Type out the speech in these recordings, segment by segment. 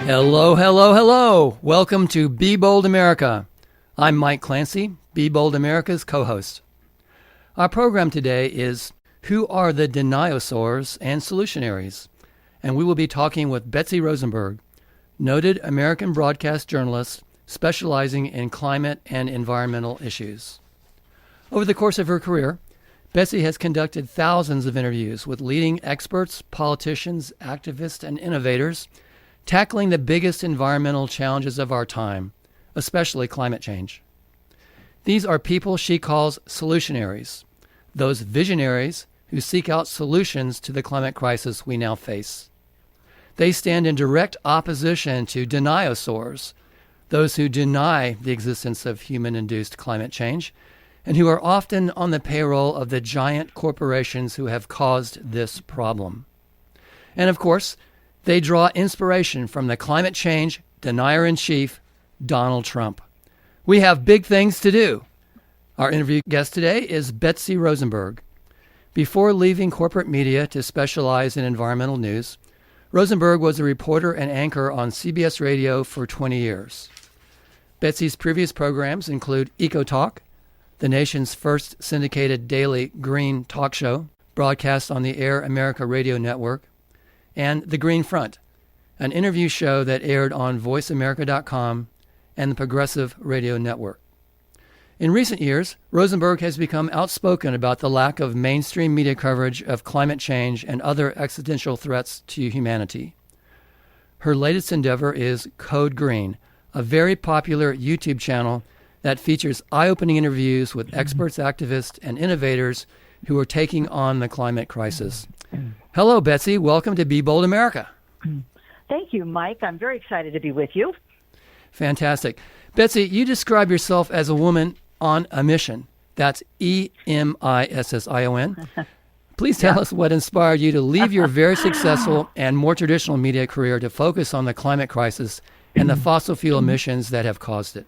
Hello, hello, hello. Welcome to Be Bold America. I'm Mike Clancy, Be Bold America's co-host. Our program today is Who are the Deny-o-sours and Solutionaries? And we will be talking with Betsy Rosenberg, noted American broadcast journalist specializing in climate and environmental issues. Over the course of her career, Betsy has conducted thousands of interviews with leading experts, politicians, activists, and innovators tackling the biggest environmental challenges of our time, especially climate change. These are people she calls solutionaries, those visionaries who seek out solutions to the climate crisis we now face. They stand in direct opposition to deny-o-sours, those who deny the existence of human-induced climate change, and who are often on the payroll of the giant corporations who have caused this problem. And of course, they draw inspiration from the climate change denier-in-chief, Donald Trump. We have big things to do. Our interview guest today is Betsy Rosenberg. Before leaving corporate media to specialize in environmental news, Rosenberg was a reporter and anchor on CBS Radio for 20 years. Betsy's previous programs include Eco Talk, the nation's first syndicated daily green talk show, broadcast on the Air America Radio Network, and The Green Front, an interview show that aired on voiceamerica.com and the Progressive Radio Network. In recent years, Rosenberg has become outspoken about the lack of mainstream media coverage of climate change and other existential threats to humanity. Her latest endeavor is Code Green, a very popular YouTube channel that features eye-opening interviews with experts, activists, and innovators who are taking on the climate crisis. Hello, Betsy. Welcome to Be Bold America. Thank you, Mike. I'm very excited to be with you. Fantastic. Betsy, you describe yourself as a woman on a mission. That's E-M-I-S-S-I-O-N. Please tell us what inspired you to leave your very successful and more traditional media career to focus on the climate crisis and the fossil fuel emissions that have caused it.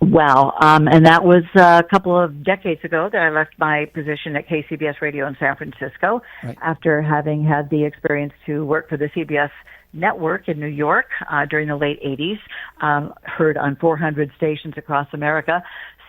Well, and that was a couple of decades ago that I left my position at KCBS Radio in San Francisco after having had the experience to work for the CBS network in New York during the late 80s, heard on 400 stations across America.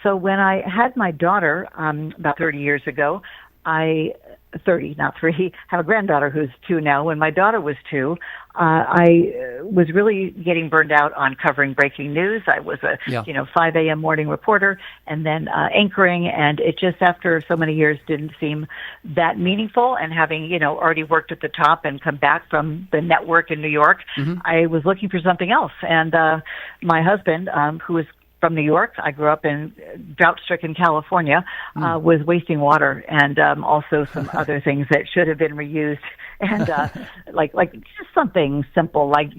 So when I had my daughter about 30 years ago, I have a granddaughter who's 2 now. When my daughter was 2, I was really getting burned out on covering breaking news. I was a 5 a.m. morning reporter and then anchoring, and it just after so many years didn't seem that meaningful. And having already worked at the top and come back from the network in New York, I was looking for something else. And my husband, who is from New York, I grew up in drought-stricken California, was wasting water and also some other things that should have been reused. And like just something simple, like,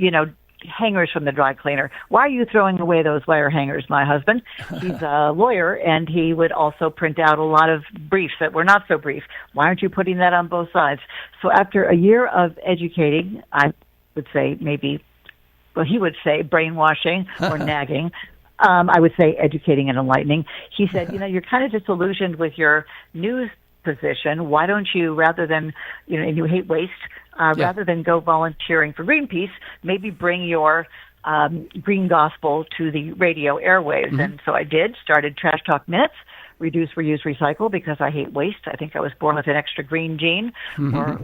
hangers from the dry cleaner. Why are you throwing away those wire hangers, my husband? He's a lawyer, and he would also print out a lot of briefs that were not so brief. Why aren't you putting that on both sides? So after a year of educating, I would say he would say brainwashing or nagging. I would say educating and enlightening. He said, you're kind of disillusioned with your news position. Why don't you, rather than, and you hate waste, rather than go volunteering for Greenpeace, maybe bring your green gospel to the radio airwaves. And so I did, started Trash Talk Minutes, reduce, reuse, recycle, because I hate waste. I think I was born with an extra green gene, or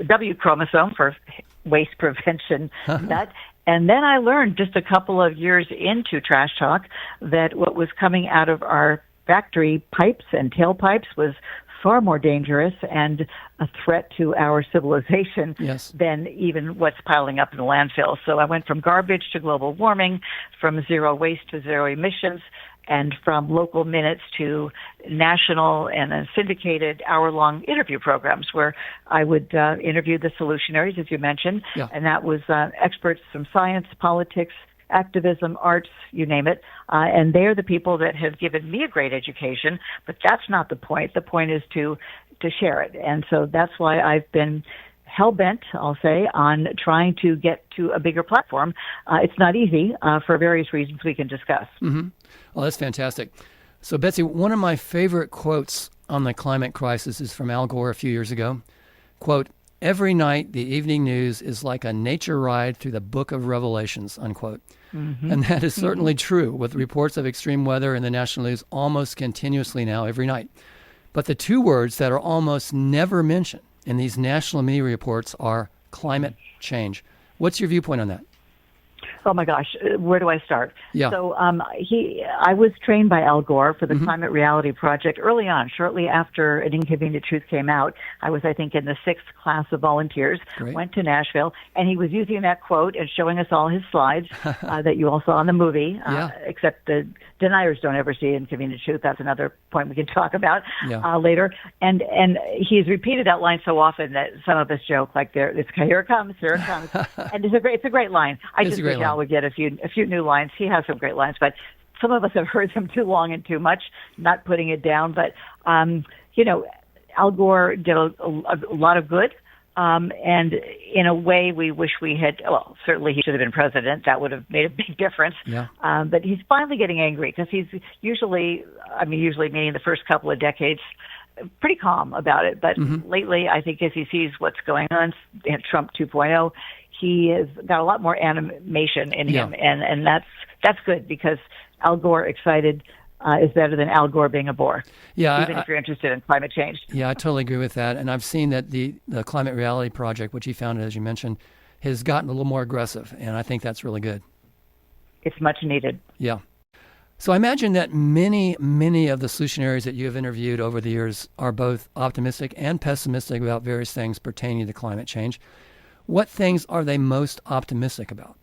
W chromosome for waste prevention nut. And then I learned just a couple of years into Trash Talk that what was coming out of our factory pipes and tailpipes was far more dangerous and a threat to our civilization than even what's piling up in the landfill. So I went from garbage to global warming, from zero waste to zero emissions, and from local minutes to national and syndicated hour-long interview programs where I would interview the solutionaries, as you mentioned, and that was experts from science, politics, activism, arts, you name it, and they're the people that have given me a great education, but that's not the point. The point is to share it, and so that's why I've been hell-bent, I'll say, on trying to get to a bigger platform. It's not easy for various reasons we can discuss. Well, that's fantastic. So, Betsy, one of my favorite quotes on the climate crisis is from Al Gore a few years ago. Quote, every night the evening news is like a nature ride through the book of Revelations, unquote. Mm-hmm. And that is certainly true, with reports of extreme weather in the national news almost continuously now every night. But the two words that are almost never mentioned in these national media reports are climate change. What's your viewpoint on that? Oh my gosh, where do I start? Yeah. So I was trained by Al Gore for the Climate Reality Project early on, shortly after An Inconvenient Truth came out. I was, I think, in the 6th class of volunteers, Great. Went to Nashville, and he was using that quote and showing us all his slides that you all saw in the movie, except the deniers don't ever see Inconvenient Truth. That's another point we can talk about later. And he's repeated that line so often that some of us joke, like, here it comes, here it comes. And it's a great line. I just wish Al would get a few new lines. He has some great lines, but some of us have heard them too long and too much, not putting it down. But, Al Gore did a lot of good. And in a way, we wish we had, well, certainly he should have been president. That would have made a big difference. Yeah. But he's finally getting angry because he's usually meaning the first couple of decades, pretty calm about it. But lately, I think as he sees what's going on, Trump 2.0, he has got a lot more animation in him, and that's good, because Al Gore excited is better than Al Gore being a bore. Yeah, even if you're interested in climate change. Yeah, I totally agree with that. And I've seen that the Climate Reality Project, which he founded, as you mentioned, has gotten a little more aggressive, and I think that's really good. It's much needed. Yeah. So I imagine that many of the solutionaries that you have interviewed over the years are both optimistic and pessimistic about various things pertaining to climate change. What things are they most optimistic about?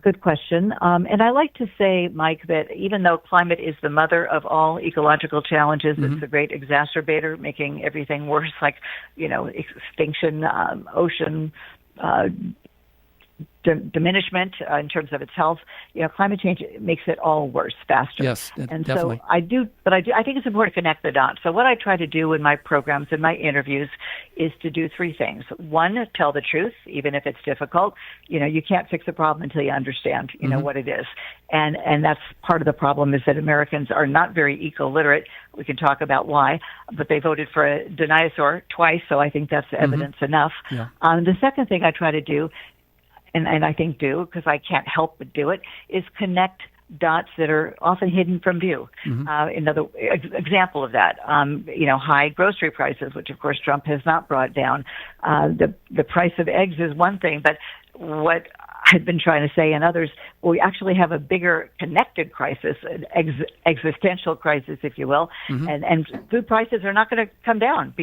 Good question. And I like to say, Mike, that even though climate is the mother of all ecological challenges, it's a great exacerbator, making everything worse, like, extinction, ocean diminishment in terms of its health. Climate change makes it all worse faster. Yes, and definitely. So I think it's important to connect the dots. So what I try to do in my programs and my interviews is to do three things. One, tell the truth, even if it's difficult. You can't fix a problem until you understand, what it is. And that's part of the problem, is that Americans are not very eco-literate. We can talk about why, but they voted for a deny-o-sour twice, so I think that's evidence enough. Yeah. The second thing I try to do, and I think because I can't help but do it, is connect dots that are often hidden from view. Another example of that, high grocery prices, which of course Trump has not brought down. The price of eggs is one thing, but what I've been trying to say, and others, we actually have a bigger connected crisis, an existential crisis, if you will, and food prices are not going to come down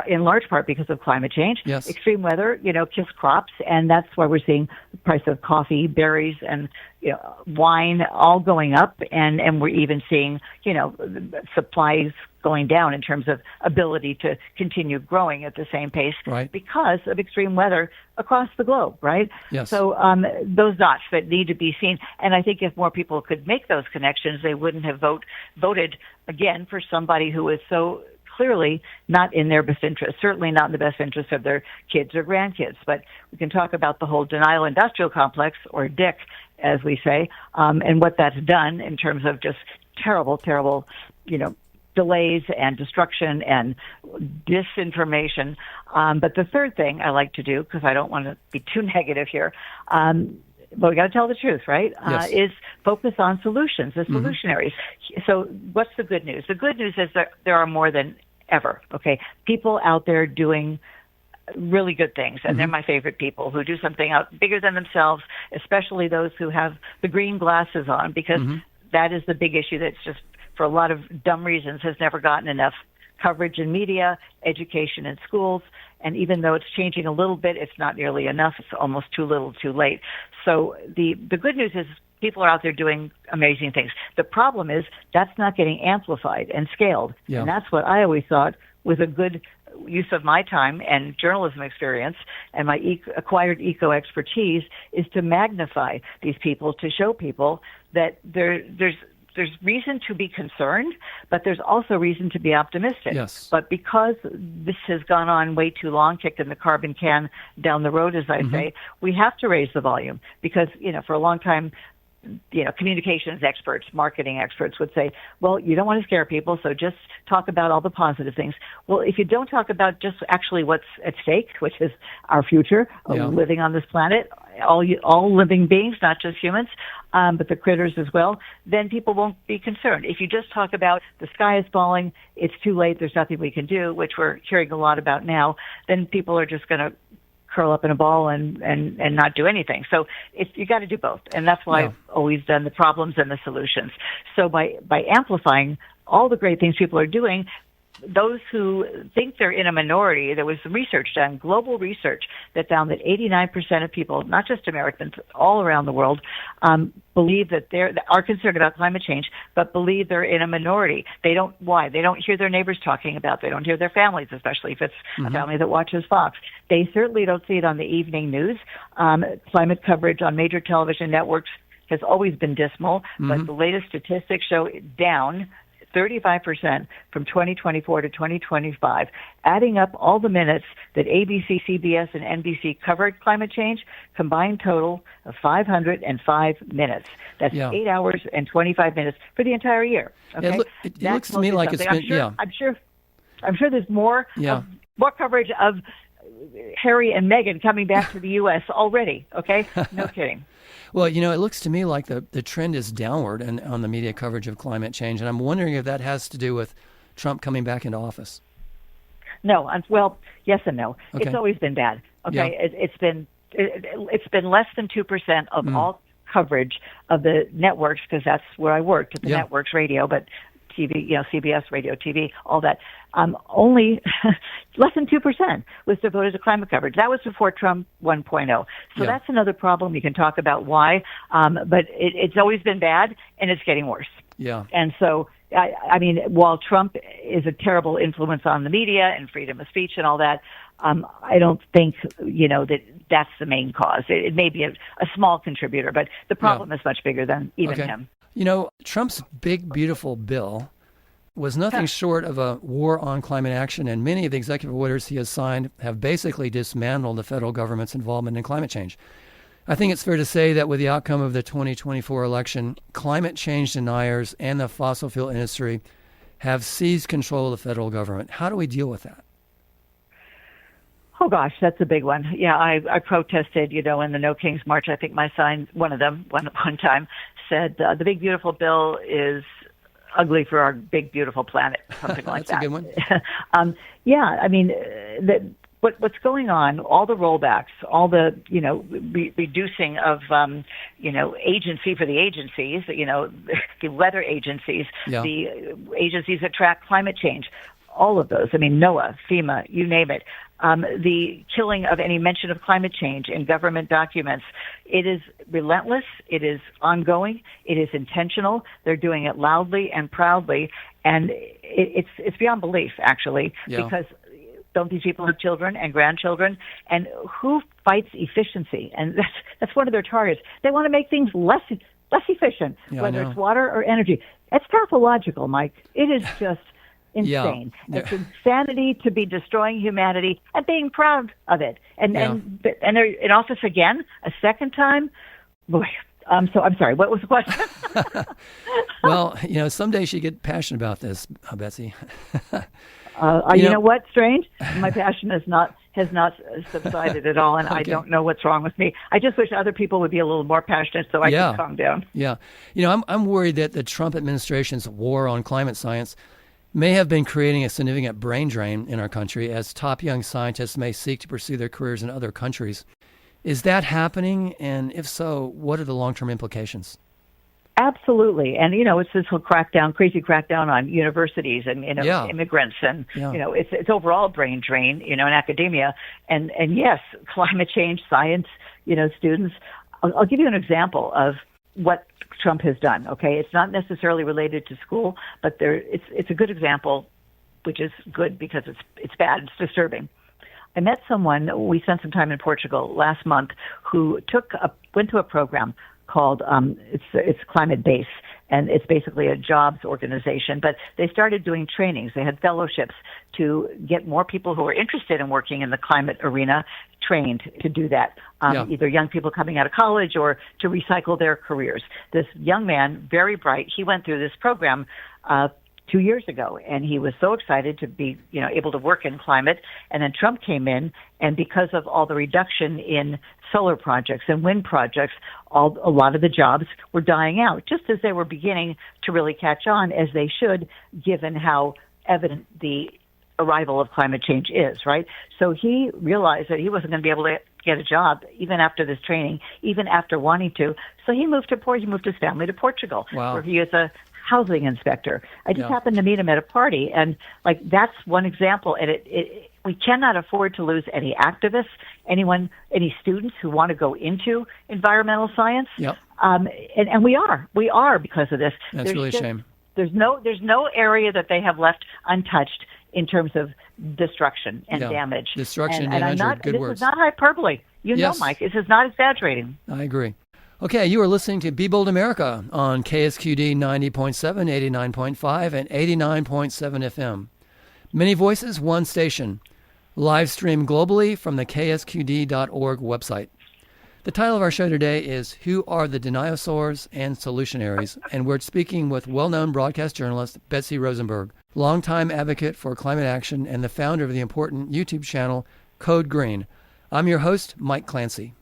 in large part because of climate change. Yes. Extreme weather, kills crops, and that's why we're seeing the price of coffee, berries, and wine all going up, and we're even seeing supplies going down in terms of ability to continue growing at the same pace, right, because of extreme weather across the globe, right? Yes. So those dots that need to be seen, and I think if more people could make those connections, they wouldn't have voted again for somebody who is so clearly not in their best interest, certainly not in the best interest of their kids or grandkids. But we can talk about the whole denial industrial complex, or DIC, as we say, and what that's done in terms of just terrible, delays and destruction and disinformation. But the third thing I like to do, because I don't want to be too negative here, but we got to tell the truth, right? Yes. Is focus on solutions, the solutionaries. So what's the good news? The good news is that there are more than ever, okay? People out there doing really good things, and they're my favorite people, who do something out bigger than themselves, especially those who have the green glasses on, because that is the big issue that's just, for a lot of dumb reasons, has never gotten enough coverage in media, education in schools, and even though it's changing a little bit, it's not nearly enough. It's almost too little, too late. So the good news is people are out there doing amazing things. The problem is that's not getting amplified and scaled, and that's what I always thought was a good use of my time and journalism experience and my acquired eco expertise, is to magnify these people, to show people that there's reason to be concerned, but there's also reason to be optimistic. Yes. But because this has gone on way too long, kicking the carbon can down the road, as I say, we have to raise the volume, because, for a long time, communications experts, marketing experts would say, well, you don't want to scare people, so just talk about all the positive things. Well, if you don't talk about just actually what's at stake, which is our future, living on this planet, all living beings, not just humans, but the critters as well, then people won't be concerned. If you just talk about the sky is falling, it's too late, there's nothing we can do, which we're hearing a lot about now, then people are just going to curl up in a ball and not do anything. So you got to do both. And that's why I've always done the problems and the solutions. So by amplifying all the great things people are doing, those who think they're in a minority, there was research done, global research, that found that 89% of people, not just Americans, all around the world, believe that are concerned about climate change, but believe they're in a minority. Why? They don't hear their neighbors talking about it. They don't hear their families, especially if it's a family that watches Fox. They certainly don't see it on the evening news. Climate coverage on major television networks has always been dismal, but the latest statistics show it down 35% from 2024 to 2025, adding up all the minutes that ABC, CBS, and NBC covered climate change, combined total of 505 minutes. That's 8 hours and 25 minutes for the entire year. Okay? It looks to me like it's been, I'm sure there's more coverage of Harry and Meghan coming back to the U.S. already. Okay, no kidding. Well, it looks to me like the trend is downward on the media coverage of climate change, and I'm wondering if that has to do with Trump coming back into office. No, well, yes and no. Okay. It's always been bad. Okay, it's been less than 2% of all coverage of the networks, because that's where I worked at the networks, radio, but TV, CBS, radio, TV, all that. Only less than 2% was devoted to climate coverage. That was before Trump 1.0. So that's another problem. You can talk about why, but it's always been bad, and it's getting worse. Yeah. And so, I mean, while Trump is a terrible influence on the media and freedom of speech and all that, I don't think, that that's the main cause. It may be a small contributor, but the problem is much bigger than even him. Trump's big, beautiful bill was nothing short of a war on climate action, and many of the executive orders he has signed have basically dismantled the federal government's involvement in climate change. I think it's fair to say that with the outcome of the 2024 election, climate change deniers and the fossil fuel industry have seized control of the federal government. How do we deal with that? Oh, gosh, that's a big one. Yeah, I protested, in the No Kings March. I think my sign, one of them, one time, said the big, beautiful bill is ugly for our big, beautiful planet, something like that. That's a good one. I mean, what's going on, all the rollbacks, all the, reducing of, agency for the agencies, the weather agencies, the agencies that track climate change, all of those. I mean, NOAA, FEMA, you name it. The killing of any mention of climate change in government documents. It is relentless. It is ongoing. It is intentional. They're doing it loudly and proudly. And it's beyond belief, actually, because don't these people have children and grandchildren? And who fights efficiency? And that's one of their targets. They want to make things less efficient, whether it's water or energy. It's pathological, Mike. It is just insane. Yeah. It's insanity to be destroying humanity and being proud of it. And they're in office again, a second time. Boy, so I'm sorry. What was the question? Well, someday you get passionate about this, Betsy. You know what? Strange. My passion has not subsided at all, and I don't know what's wrong with me. I just wish other people would be a little more passionate so I could calm down. Yeah. I'm worried that the Trump administration's war on climate science may have been creating a significant brain drain in our country as top young scientists may seek to pursue their careers in other countries. Is that happening? And if so, what are the long-term implications? Absolutely. And, it's this whole crazy crackdown on universities and, immigrants and, it's overall brain drain, in academia. And yes, climate change, science, students. I'll give you an example of what Trump has done. Okay. It's not necessarily related to school, but it's a good example, which is good because it's bad. It's disturbing. I met someone, we spent some time in Portugal last month, who went to a program called it's Climate Base, and it's basically a jobs organization. But they started doing trainings. They had fellowships to get more people who are interested in working in the climate arena trained to do that, either young people coming out of college or to recycle their careers. This young man, very bright, he went through this program 2 years ago, and he was so excited to be, able to work in climate. And then Trump came in, and because of all the reduction in solar projects and wind projects, a lot of the jobs were dying out, just as they were beginning to really catch on, as they should, given how evident the arrival of climate change is, right? So he realized that he wasn't going to be able to get a job even after this training, even after wanting to. So he moved his family to Portugal, where he is a housing inspector. I just happened to meet him at a party, and that's one example. And we cannot afford to lose any activists, any students who want to go into environmental science. And we are because of this. That's really a shame. There's no area that they have left untouched in terms of destruction and damage. Destruction and damage are good words. This is not hyperbole. Mike, this is not exaggerating. I agree. Okay, you are listening to Be Bold America on KSQD 90.7, 89.5, and 89.7 FM. Many voices, one station. Live stream globally from the ksqd.org website. The title of our show today is Who Are the Deny-o-sours and Solutionaries? And we're speaking with well-known broadcast journalist Betsy Rosenberg, longtime advocate for climate action and the founder of the important YouTube channel Code Green. I'm your host, Mike Clancy.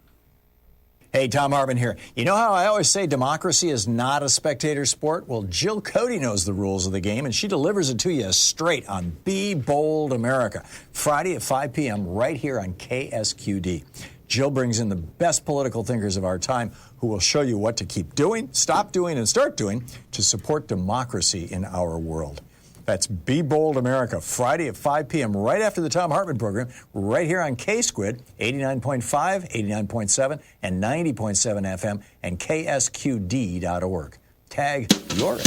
Hey, Tom Hartman here. You know how I always say democracy is not a spectator sport? Well, Jill Cody knows the rules of the game, and she delivers it to you straight on Be Bold America, Friday at 5 p.m. right here on KSQD. Jill brings in the best political thinkers of our time who will show you what to keep doing, stop doing, and start doing to support democracy in our world. That's Be Bold America, Friday at 5 p.m., right after the Tom Hartman program, right here on K-Squid, 89.5, 89.7, and 90.7 FM, and ksqd.org. Tag, you're in.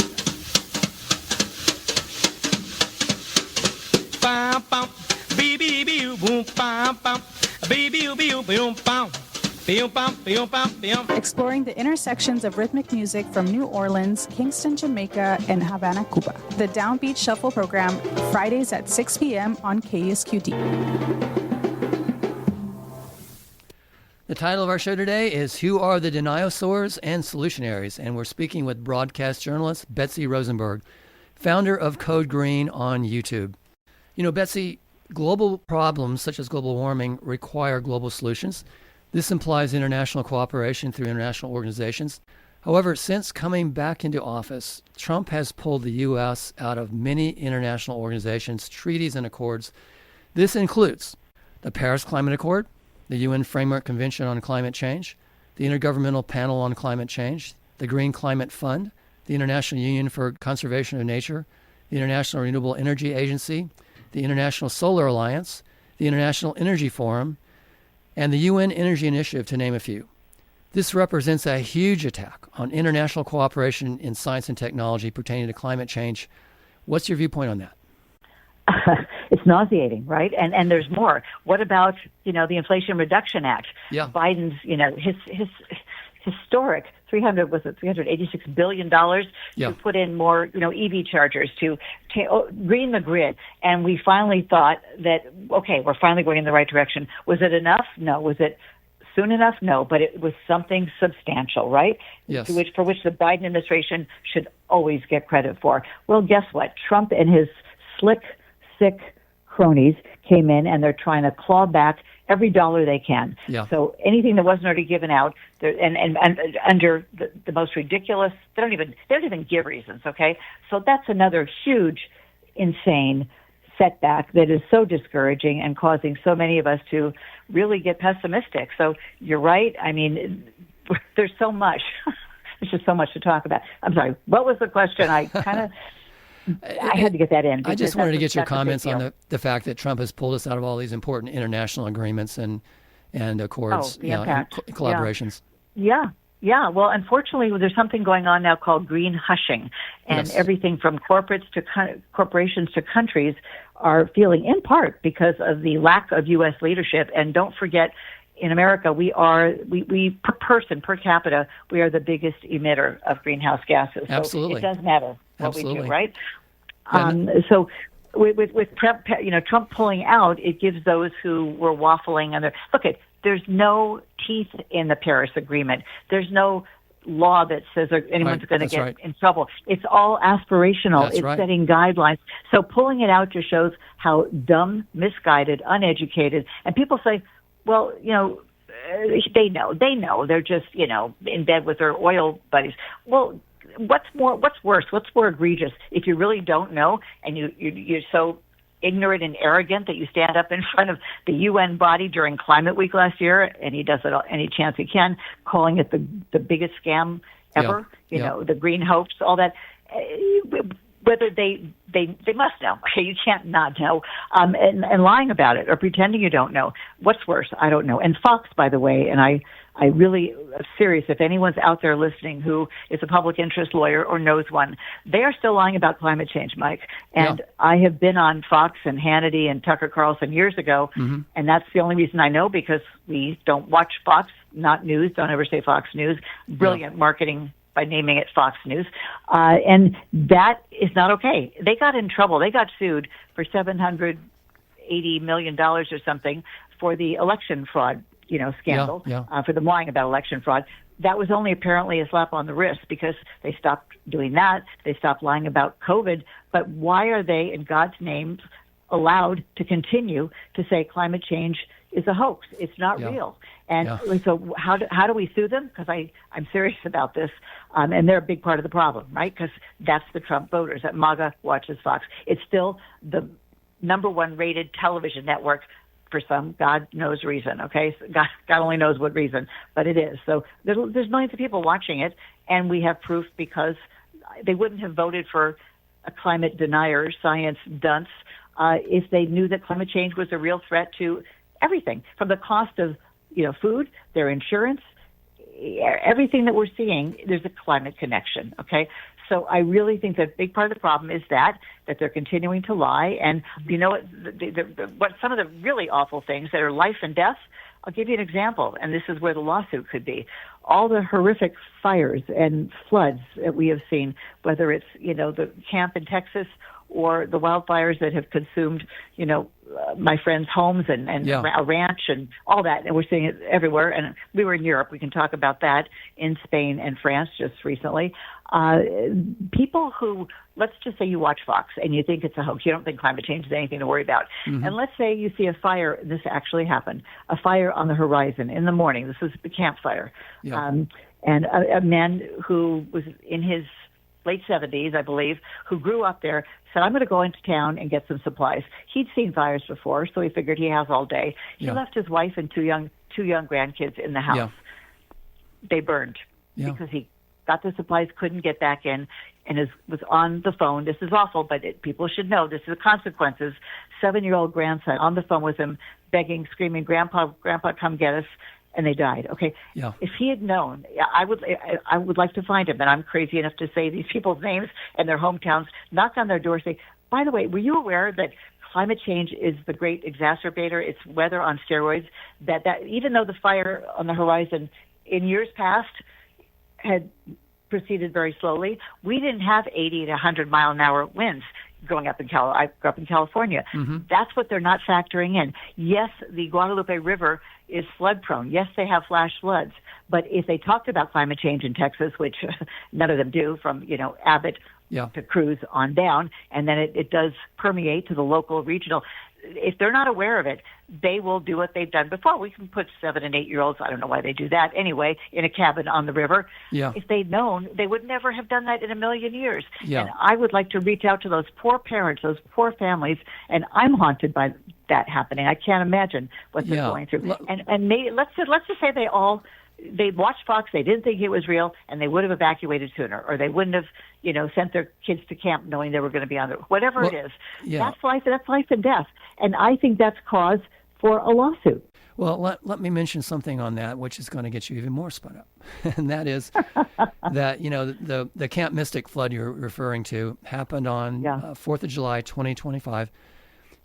Bam, bam, baby, boom, bam, bam, baby, boom, bam. Exploring the intersections of rhythmic music from New Orleans, Kingston, Jamaica, and Havana, Cuba. The Downbeat Shuffle program, Fridays at 6 p.m. on KSQD. The title of our show today is Who Are the Deny-o-sours and Solutionaries? And we're speaking with broadcast journalist Betsy Rosenberg, founder of Code Green on YouTube. Betsy, global problems such as global warming require global solutions. This implies international cooperation through international organizations. However, since coming back into office, Trump has pulled the U.S. out of many international organizations, treaties, and accords. This includes the Paris Climate Accord, the UN Framework Convention on Climate Change, the Intergovernmental Panel on Climate Change, the Green Climate Fund, the International Union for Conservation of Nature, the International Renewable Energy Agency, the International Solar Alliance, the International Energy Forum, and the UN Energy Initiative, to name a few. This represents a huge attack on international cooperation in science and technology pertaining to climate change. What's your viewpoint on that? It's nauseating, right? And there's more. What about, the Inflation Reduction Act? Yeah. Biden's, his historic $386 billion to put in more, EV chargers to green the grid. And we finally thought that, okay, we're finally going in the right direction. Was it enough? No. Was it soon enough? No. But it was something substantial, right? Yes. For which the Biden administration should always get credit for. Well, guess what? Trump and his slick, sick cronies came in, and they're trying to claw back every dollar they can. Yeah. So anything that wasn't already given out, and under the most ridiculous, they don't even give reasons. Okay, so that's another huge, insane setback that is so discouraging and causing so many of us to really get pessimistic. So you're right. I mean, there's so much. There's just so much to talk about. I'm sorry. What was the question? I had to get that in. I just wanted to get your comments on the fact that Trump has pulled us out of all these important international agreements and accords, and collaborations. Yeah. Well, unfortunately, there's something going on now called green hushing, and everything from corporations to countries are feeling, in part because of the lack of U.S. leadership. And don't forget, in America, we per person, per capita, we are the biggest emitter of greenhouse gases. So Absolutely. it does matter what Absolutely. we do, right? Yeah. So with Trump pulling out, it gives those who were waffling and there's no teeth in the Paris Agreement. There's no law that says anyone's going to get in trouble. It's all aspirational. It's setting guidelines. So pulling it out just shows how dumb, misguided, uneducated. And people say, well, they know. They're just, in bed with their oil buddies. Well, what's worse? What's more egregious? If you really don't know and you're so ignorant and arrogant that you stand up in front of the UN body during Climate Week last year, and he does it any chance he can, calling it the biggest scam ever, the green hoax, all that. Whether they must know. Okay, you can't not know. And lying about it or pretending you don't know. What's worse? I don't know. And Fox, by the way, and I really am serious, if anyone's out there listening who is a public interest lawyer or knows one, they are still lying about climate change, Mike. And I have been on Fox and Hannity and Tucker Carlson years ago, and that's the only reason I know, because we don't watch Fox, not news, don't ever say Fox News. Brilliant marketing by naming it Fox News. And that is not okay. They got in trouble. They got sued for $780 million or something for the election fraud scandal, for them lying about election fraud. That was only apparently a slap on the wrist, because they stopped doing that. They stopped lying about COVID. But why are they, in God's name, allowed to continue to say climate change is a hoax? It's not real. And so how do we sue them? Because I'm serious about this. And they're a big part of the problem, right? Because that's the Trump voters. That MAGA watches Fox. It's still the number one rated television network for some God knows reason, okay? God only knows what reason, but it is. So there's millions of people watching it, and we have proof, because they wouldn't have voted for a climate denier, science dunce, if they knew that climate change was a real threat to everything, from the cost of food, their insurance, everything that we're seeing. There's a climate connection, okay? So I really think that a big part of the problem is that they're continuing to lie. And what some of the really awful things that are life and death, I'll give you an example, and this is where the lawsuit could be. All the horrific fires and floods that we have seen, whether it's, the camp in Texas or the wildfires that have consumed, my friends' homes and a ranch and all that. And we're seeing it everywhere. And we were in Europe. We can talk about that, in Spain and France just recently. People who, let's just say you watch Fox and you think it's a hoax. You don't think climate change is anything to worry about. And let's say you see a fire. This actually happened. A fire on the horizon in the morning. This was the campfire. And a man who was in his late 70s, I believe, who grew up there, said, I'm going to go into town and get some supplies. He'd seen fires before, so he figured he has all day. He left his wife and two young grandkids in the house. They burned because he got the supplies, couldn't get back in, and was on the phone. This is awful, but people should know this is the consequences. 7-year-old grandson on the phone with him, begging, screaming, Grandpa, come get us. And they died. Okay. If he had known, I would like to find him, and I'm crazy enough to say these people's names and their hometowns, knock on their door, say, by the way, were you aware that climate change is the great exacerbator? It's weather on steroids. That even though the fire on the horizon in years past had proceeded very slowly, we didn't have 80 to 100 mile an hour winds. Growing up I grew up in California. That's what they're not factoring in. Yes, the Guadalupe River is flood prone. Yes, they have flash floods. But if they talked about climate change in Texas, which none of them do, from Abbott to Cruz on down, and then it does permeate to the local, regional. If they're not aware of it, they will do what they've done before. We can put 7 and 8 year olds, I don't know why they do that anyway, in a cabin on the river. If they'd known, they would never have done that in a million years. And I would like to reach out to those poor parents, those poor families, and I'm haunted by that happening. I can't imagine what they're going through. And let's just say they watched Fox, they didn't think it was real, and they would have evacuated sooner, or they wouldn't have, sent their kids to camp knowing they were going to be on whatever it is. That's life and death. And I think that's cause for a lawsuit. Well, let me mention something on that, which is going to get you even more spun up. And that is that, the Camp Mystic flood you're referring to happened on 4th of July, 2025.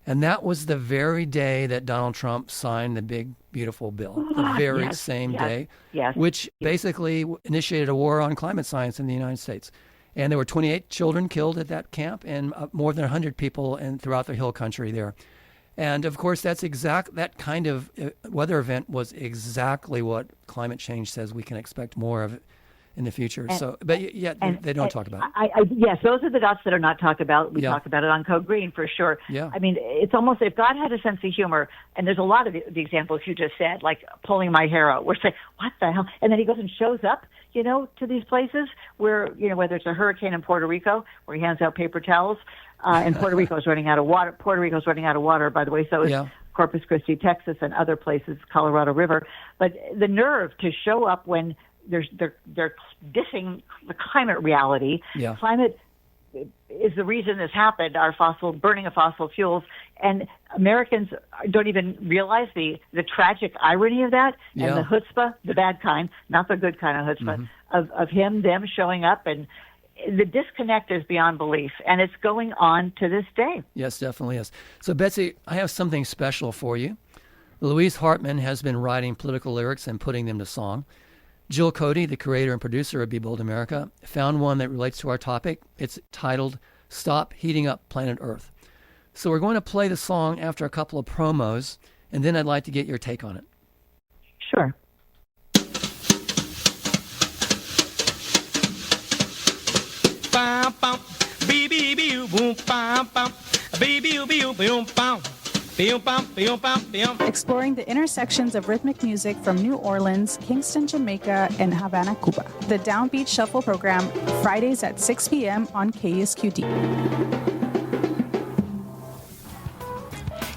And that was the very day that Donald Trump signed the big, beautiful bill, the very same day, which basically initiated a war on climate science in the United States. And there were 28 children killed at that camp and more than 100 people throughout the hill country there. And of course, that kind of weather event was exactly what climate change says we can expect more of in the future. They don't talk about it. Yes, those are the dots that are not talked about. We talk about it on Code Green for sure. Yeah. I mean, it's almost if God had a sense of humor, and there's a lot of the examples you just said, like pulling my hair out. We're saying, what the hell? And then he goes and shows up, to these places where, whether it's a hurricane in Puerto Rico, where he hands out paper towels, and Puerto Rico's running out of water. Puerto Rico's running out of water, by the way, so is Corpus Christi, Texas, and other places, Colorado River. But the nerve to show up when they're dissing the climate reality. Yeah. Climate is the reason this happened, burning of fossil fuels. And Americans don't even realize the tragic irony of that and the chutzpah, the bad kind, not the good kind of chutzpah, of them showing up. And the disconnect is beyond belief, and it's going on to this day. Yes, definitely is. So, Betsy, I have something special for you. Louise Hartman has been writing political lyrics and putting them to song. Jill Cody, the creator and producer of Be Bold America, found one that relates to our topic. It's titled, Stop Heating Up Planet Earth. So we're going to play the song after a couple of promos, and then I'd like to get your take on it. Sure. Bam, bam, bee, bee, bee, boom, bam, bam, bee, bee, bee, boom, bam. Exploring the intersections of rhythmic music from New Orleans, Kingston, Jamaica, and Havana, Cuba. The Downbeat Shuffle program, Fridays at 6 p.m. on KSQD.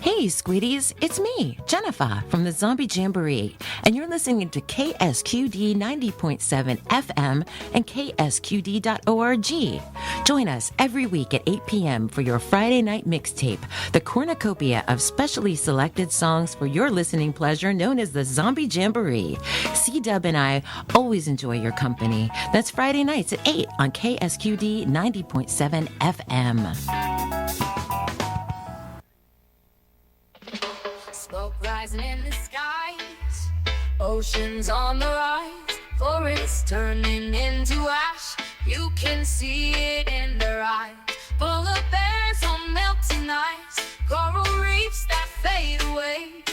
Hey, Squiddies, it's me, Jennifer, from the Zombie Jamboree, and you're listening to KSQD 90.7 FM and KSQD.org. Join us every week at 8 p.m. for your Friday night mixtape, the cornucopia of specially selected songs for your listening pleasure known as the Zombie Jamboree. C-Dub and I always enjoy your company. That's Friday nights at 8 on KSQD 90.7 FM. Smoke rising in the skies, oceans on the rise, forests turning into ash. You can see it in their eyes. Polar bears on melting ice, coral reefs that fade away.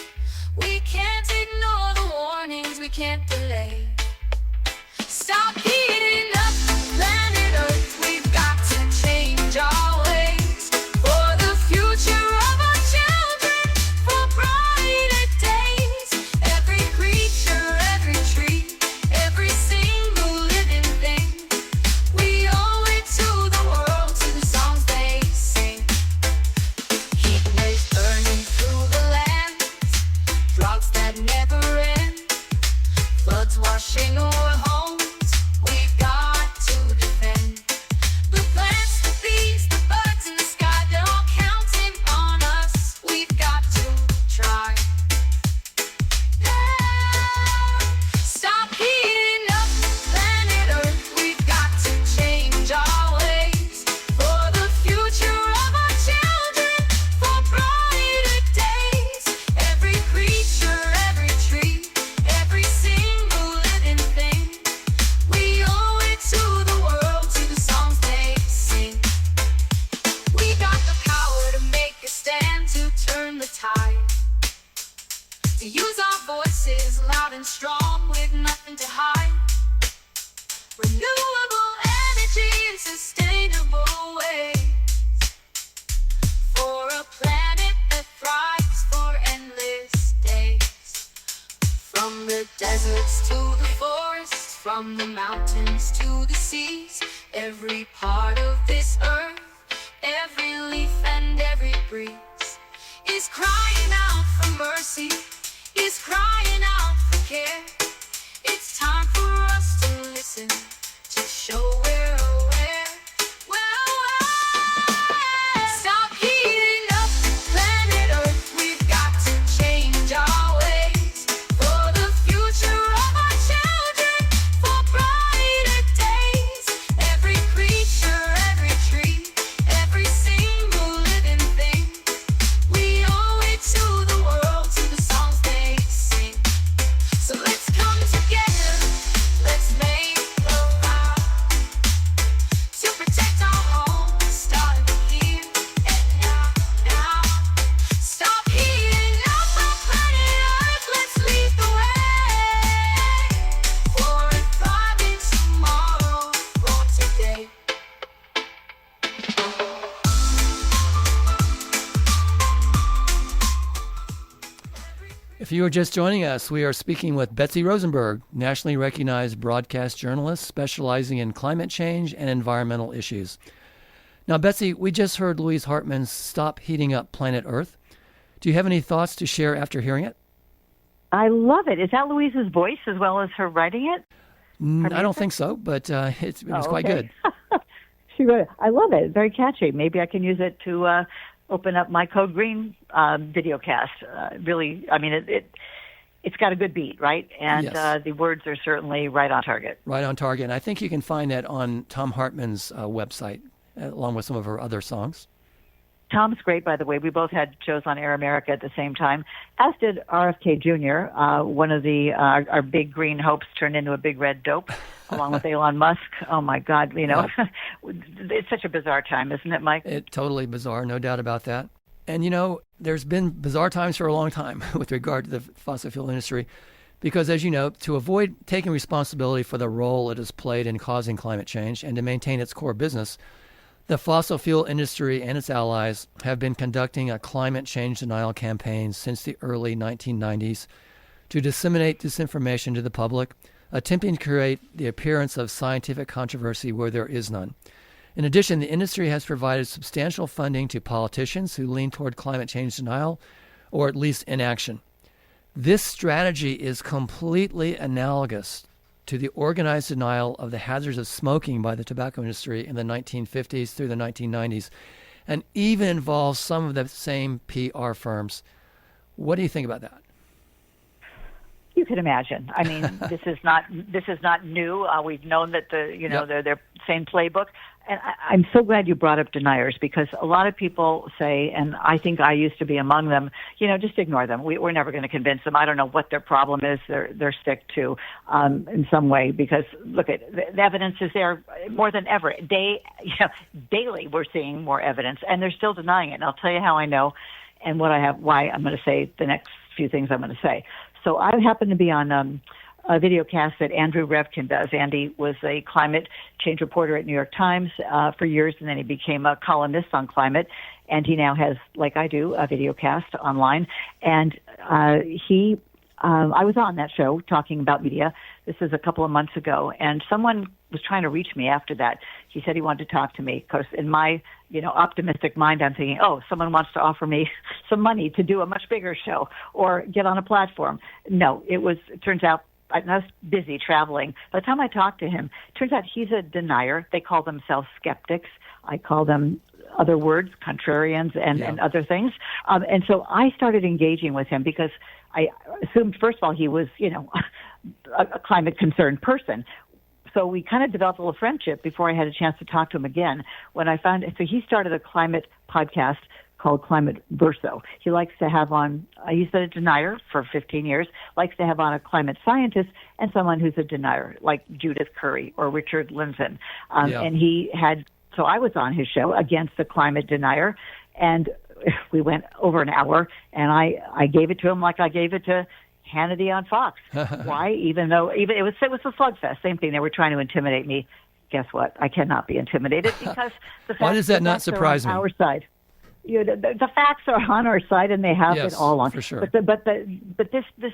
We can't ignore the warnings, we can't delay. Stop heating up planet Earth, we've got to change our ways for the future of our children, for brighter days. Every creature, every tree, every single living thing, we owe it to the world, to the songs they sing. Heat waves burning through the lands, droughts that never end, floods washing over homes. We've got to defend the plants, the bees, the birds in the sky. They're all counting on us. We've got to try. Stop heating up planet Earth. We've got to change our ways for the future of our children, for brighter days. Every creature, every tree, every single living thing, we owe it to the world, to the songs they sing. We got the power to make a stand, to turn the tide, to use our voices loud and strong with nothing to hide. Renewable energy and sustainable ways, for a planet that thrives for endless days. From the deserts to the forests, from the mountains to the seas, every part of this earth, every leaf and every breeze is crying out for mercy, is crying out for care. It's time for us to listen, to show we're aware. We're aware. Stop heating up planet Earth. We've got to change our ways for the future of our children, for brighter days. Every creature, every tree, If you are just joining us, we are speaking with Betsy Rosenberg, nationally recognized broadcast journalist specializing in climate change and environmental issues. Now, Betsy, we just heard Louise Hartman's Stop Heating Up Planet Earth. Do you have any thoughts to share after hearing it? I love it. Is that Louise's voice as well as her writing it? I don't think so, but it was quite good. She wrote it. I love it. Very catchy. Maybe I can use it to open up my Code Green video cast. Really, I mean, it's got a good beat, right? And Yes. The words are certainly right on target. Right on target. And I think you can find that on Tom Hartman's website, along with some of her other songs. Tom's great, by the way. We both had shows on Air America at the same time, as did RFK Jr., one of our big green hopes turned into a big red dope, along with Elon Musk. Oh, my God. It's such a bizarre time, isn't it, Mike? It's totally bizarre, no doubt about that. And, there's been bizarre times for a long time with regard to the fossil fuel industry, because, as you know, to avoid taking responsibility for the role it has played in causing climate change and to maintain its core business, the fossil fuel industry and its allies have been conducting a climate change denial campaign since the early 1990s to disseminate disinformation to the public, attempting to create the appearance of scientific controversy where there is none. In addition, the industry has provided substantial funding to politicians who lean toward climate change denial, or at least inaction. This strategy is completely analogous to the organized denial of the hazards of smoking by the tobacco industry in the 1950s through the 1990s, and even involves some of the same PR firms. What do you think about that? You can imagine. I mean, this is not new. We've known that they're their same playbook. And I'm so glad you brought up deniers, because a lot of people say, and I think I used to be among them, just ignore them. We're never going to convince them. I don't know what their problem is. They're sick too, in some way, because look at the evidence is there more than ever. Daily we're seeing more evidence, and they're still denying it. And I'll tell you how I know, and why I'm going to say the next few things I'm going to say. So I happen to be on a video cast that Andrew Revkin does. Andy was a climate change reporter at New York Times for years, and then he became a columnist on climate. And he now has, like I do, a video cast online. And I was on that show talking about media. This is a couple of months ago, and someone was trying to reach me after that. He said he wanted to talk to me, because in my optimistic mind, I'm thinking, someone wants to offer me some money to do a much bigger show or get on a platform. No, it turns out I was busy traveling. By the time I talked to him, it turns out he's a denier. They call themselves skeptics. I call them other words, contrarians and other things. And so I started engaging with him because I assumed, first of all, he was, a climate concerned person. So we kind of developed a little friendship before I had a chance to talk to him again. When I found, so he started a climate podcast called Climate Verso. He likes to have on, he's been a denier for 15 years, likes to have on a climate scientist and someone who's a denier, like Judith Curry or Richard Linson. And so I was on his show against the climate denier, and we went over an hour, and I gave it to him like I gave it to Hannity on Fox. Why? Even though it was a slugfest, same thing. They were trying to intimidate me. Guess what? I cannot be intimidated, because the facts, why does that not surprise me? Our side. The facts are on our side, and they have it all on. For sure. But this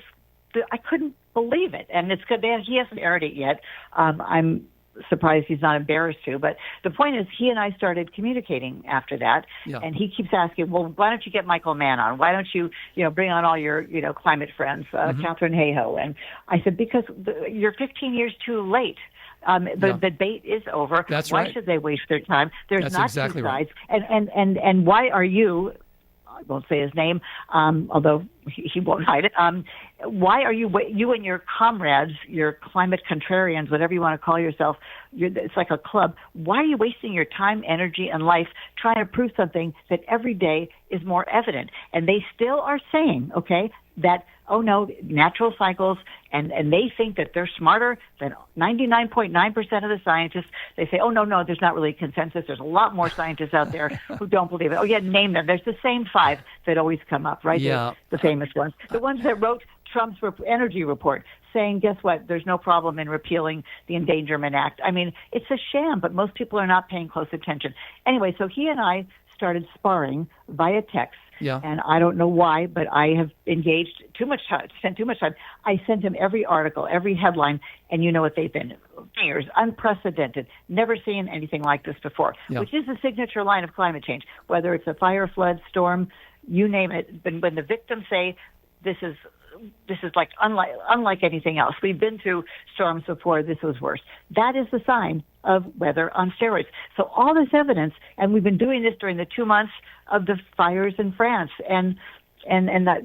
I couldn't believe it, and it's good. He hasn't aired it yet. I'm surprised he's not embarrassed to. But the point is, he and I started communicating after that, and he keeps asking, well, why don't you get Michael Mann on? Why don't you, bring on all your, climate friends, Catherine Hayhoe? And I said, because you're 15 years too late. The debate is over. That's why right. should they waste their time? There's That's not exactly two sides. Right. And why are you, I won't say his name, although he won't hide it. Why are you and your comrades, your climate contrarians, whatever you want to call yourself, it's like a club. Why are you wasting your time, energy, and life trying to prove something that every day is more evident? And they still are saying, that, oh no, natural cycles, and they think that they're smarter than 99.9% of the scientists. They say, oh no, there's not really a consensus. There's a lot more scientists out there who don't believe it. Oh yeah, name them. There's the same 5 that always come up, right? Yeah. The famous ones. The ones that wrote Trump's energy report saying, guess what, there's no problem in repealing the Endangerment Act. I mean, it's a sham, but most people are not paying close attention. Anyway, so he and I started sparring via text. Yeah. And I don't know why, but I have engaged too much time, spent too much time. I sent him every article, every headline, and you know what they've been? Years, unprecedented, never seen anything like this before, which is the signature line of climate change, whether it's a fire, flood, storm, you name it. When the victims say this is like unlike anything else. We've been through storms before. This was worse. That is the sign of weather on steroids. So all this evidence, and we've been doing this during the 2 months of the fires in France and that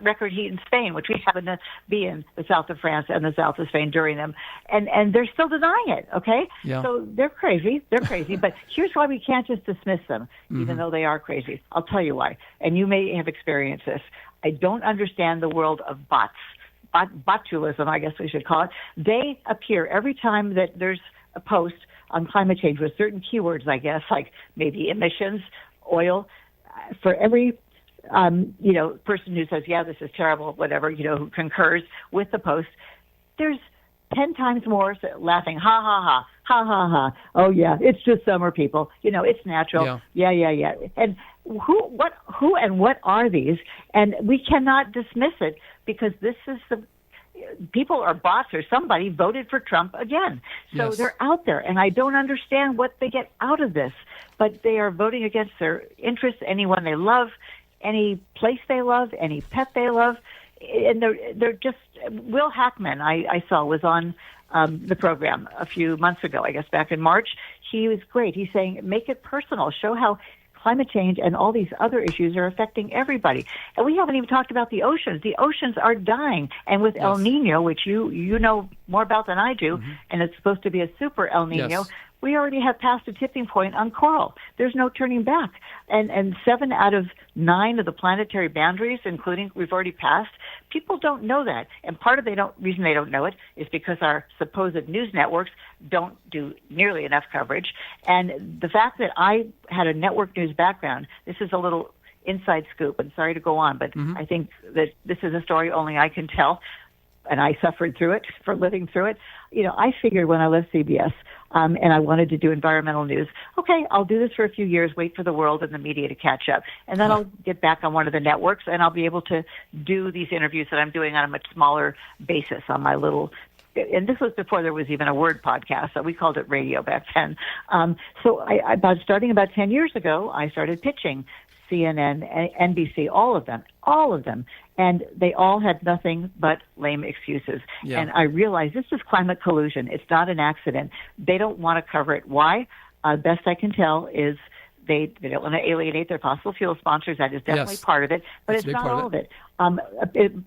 record heat in Spain, which we happen to be in the south of France and the south of Spain during them. And they're still denying it, okay? Yeah. So they're crazy. They're crazy. But here's why we can't just dismiss them, even though they are crazy. I'll tell you why. And you may have experienced this. I don't understand the world of bots. Botulism, I guess we should call it. They appear every time that there's a post on climate change with certain keywords, I guess, like maybe emissions, oil. For every person who says, yeah, this is terrible, whatever, who concurs with the post, there's 10 times more laughing, ha, ha, ha, ha, ha, ha. Oh, yeah, it's just summer, people. It's natural. Yeah. And who and what are these? And we cannot dismiss it because this is people or bots or somebody voted for Trump again. So they're out there, and I don't understand what they get out of this, but they are voting against their interests, anyone they love, any place they love, any pet they love. And they're just, Will Hackman, I saw, was on the program a few months ago, I guess back in March. He was great. He's saying, make it personal, show how climate change and all these other issues are affecting everybody. And we haven't even talked about the oceans. The oceans are dying. And with El Nino, which you know more about than I do, and it's supposed to be a super El Nino, we already have passed a tipping point on coral. There's no turning back. And 7 out of 9 of the planetary boundaries, including we've already passed, people don't know that. And part of the reason they don't know it is because our supposed news networks don't do nearly enough coverage. And the fact that I had a network news background, this is a little inside scoop, and sorry to go on, but I think that this is a story only I can tell. And I suffered through it, for living through it. I figured when I left CBS and I wanted to do environmental news, okay, I'll do this for a few years, wait for the world and the media to catch up. And then I'll get back on one of the networks and I'll be able to do these interviews that I'm doing on a much smaller basis on my little, and this was before there was even a word podcast, so we called it radio back then. So starting about 10 years ago, I started pitching CNN, NBC, all of them. And they all had nothing but lame excuses. Yeah. And I realized this is climate collusion. It's not an accident. They don't want to cover it. Why? Best I can tell is they don't want to alienate their fossil fuel sponsors. That is definitely part of it, but it's not all of it.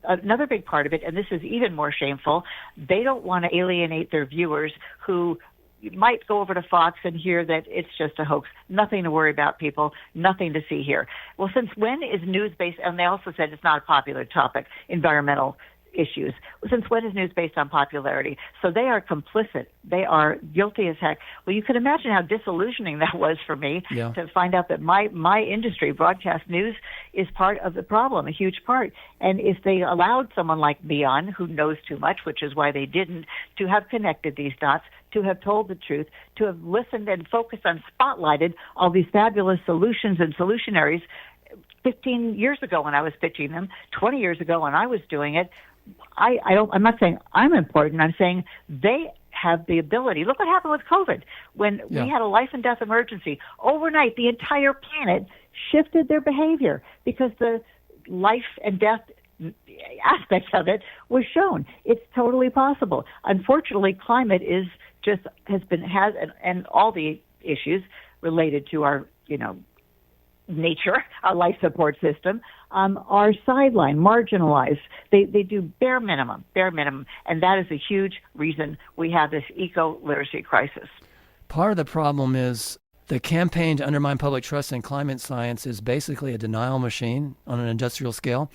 Another big part of it, and this is even more shameful, they don't want to alienate their viewers who you might go over to Fox and hear that it's just a hoax. Nothing to worry about, people. Nothing to see here. Well, since when is news based, and they also said it's not a popular topic, environmental issues. Since when is news based on popularity? So they are complicit. They are guilty as heck. Well, you can imagine how disillusioning that was for me to find out that my industry, broadcast news, is part of the problem, a huge part. And if they allowed someone like me on, who knows too much, which is why they didn't, to have connected these dots, to have told the truth, to have listened and focused on, spotlighted all these fabulous solutions and solutionaries 15 years ago when I was pitching them, 20 years ago when I was doing it, I'm not saying I'm important. I'm saying they have the ability. Look what happened with COVID. When we had a life and death emergency, overnight the entire planet shifted their behavior because the life and death aspect of it was shown. It's totally possible. Unfortunately, climate and all the issues related to our, nature, our life support system, are sidelined, marginalized. They do bare minimum, and that is a huge reason we have this eco-literacy crisis. Part of the problem is the campaign to undermine public trust in climate science is basically a denial machine on an industrial scale,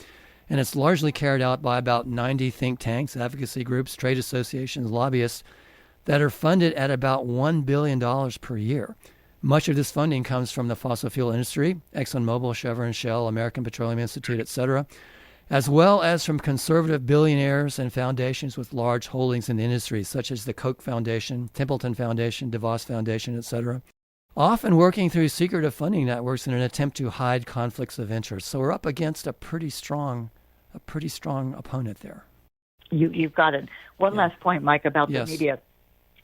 and it's largely carried out by about 90 think tanks, advocacy groups, trade associations, lobbyists that are funded at about $1 billion per year. Much of this funding comes from the fossil fuel industry, ExxonMobil, Chevron, Shell, American Petroleum Institute, etc., as well as from conservative billionaires and foundations with large holdings in the industry, such as the Koch Foundation, Templeton Foundation, DeVos Foundation, etc. often working through secretive funding networks in an attempt to hide conflicts of interest. So we're up against a pretty strong opponent there. You've got it. One last point, Mike, about the media.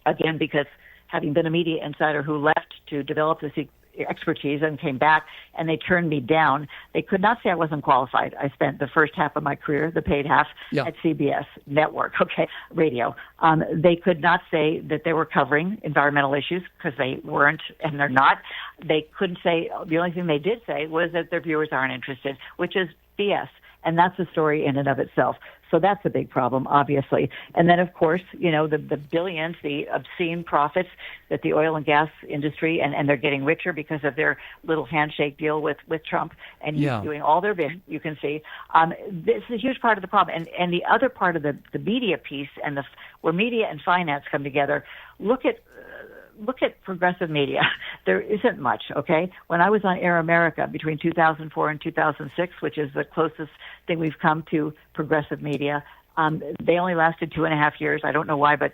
Again, because having been a media insider who left to develop this expertise and came back, and they turned me down. They could not say I wasn't qualified. I spent the first half of my career, the paid half, at CBS network, radio. They could not say that they were covering environmental issues because they weren't, and they're not. They couldn't say, the only thing they did say was that their viewers aren't interested, which is BS. And that's a story in and of itself. So that's a big problem, obviously. And then, of course, the billions, the obscene profits that the oil and gas industry, and they're getting richer because of their little handshake deal with Trump, and he's doing all their bit, you can see. This is a huge part of the problem. And the other part of the media piece, and where media and finance come together, look at progressive media. There isn't much, okay? When I was on Air America between 2004 and 2006, which is the closest thing we've come to progressive media, they only lasted 2.5 years. I don't know why, but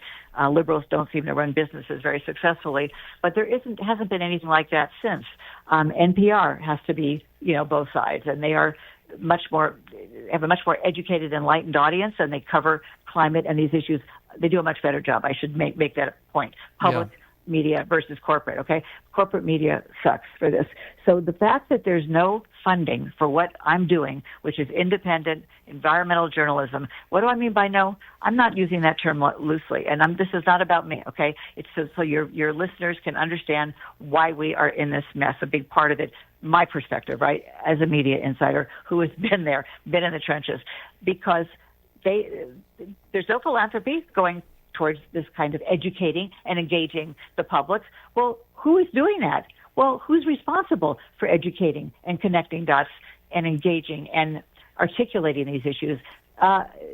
liberals don't seem to run businesses very successfully. But there hasn't been anything like that since. NPR has to be, both sides, and they are have a much more educated, enlightened audience, and they cover climate and these issues. They do a much better job. I should make that a point. Public media versus corporate, okay? Corporate media sucks for this. So the fact that there's no funding for what I'm doing, which is independent environmental journalism, what do I mean by no? I'm not using that term loosely, and this is not about me, okay? It's so your listeners can understand why we are in this mess. A big part of it, my perspective, right, as a media insider who has been there, been in the trenches, because there's no philanthropy going towards this kind of educating and engaging the public. Well, who is doing that? Well, who's responsible for educating and connecting dots and engaging and articulating these issues?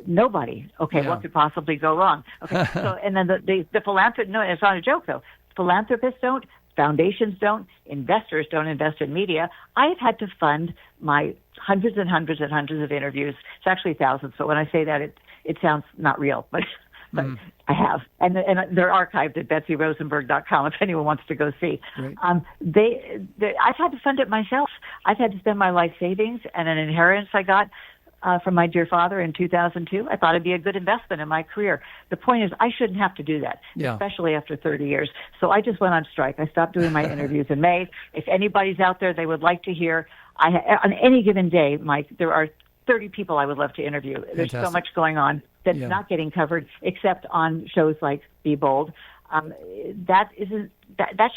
Nobody. Okay, what could possibly go wrong? Okay, so and then the philanthropists, no, it's not a joke though. Philanthropists don't, foundations don't, investors don't invest in media. I've had to fund my hundreds and hundreds and hundreds of interviews. It's actually thousands. So when I say that, it sounds not real, but I have, and they're archived at BetsyRosenberg.com if anyone wants to go see. Right. I've had to fund it myself. I've had to spend my life savings and an inheritance I got from my dear father in 2002. I thought it'd be a good investment in my career. The point is, I shouldn't have to do that, especially after 30 years. So I just went on strike. I stopped doing my interviews in May. If anybody's out there, they would like to hear. On any given day, Mike, there are 30 people I would love to interview. There's so much going on that's not getting covered except on shows like Be Bold. That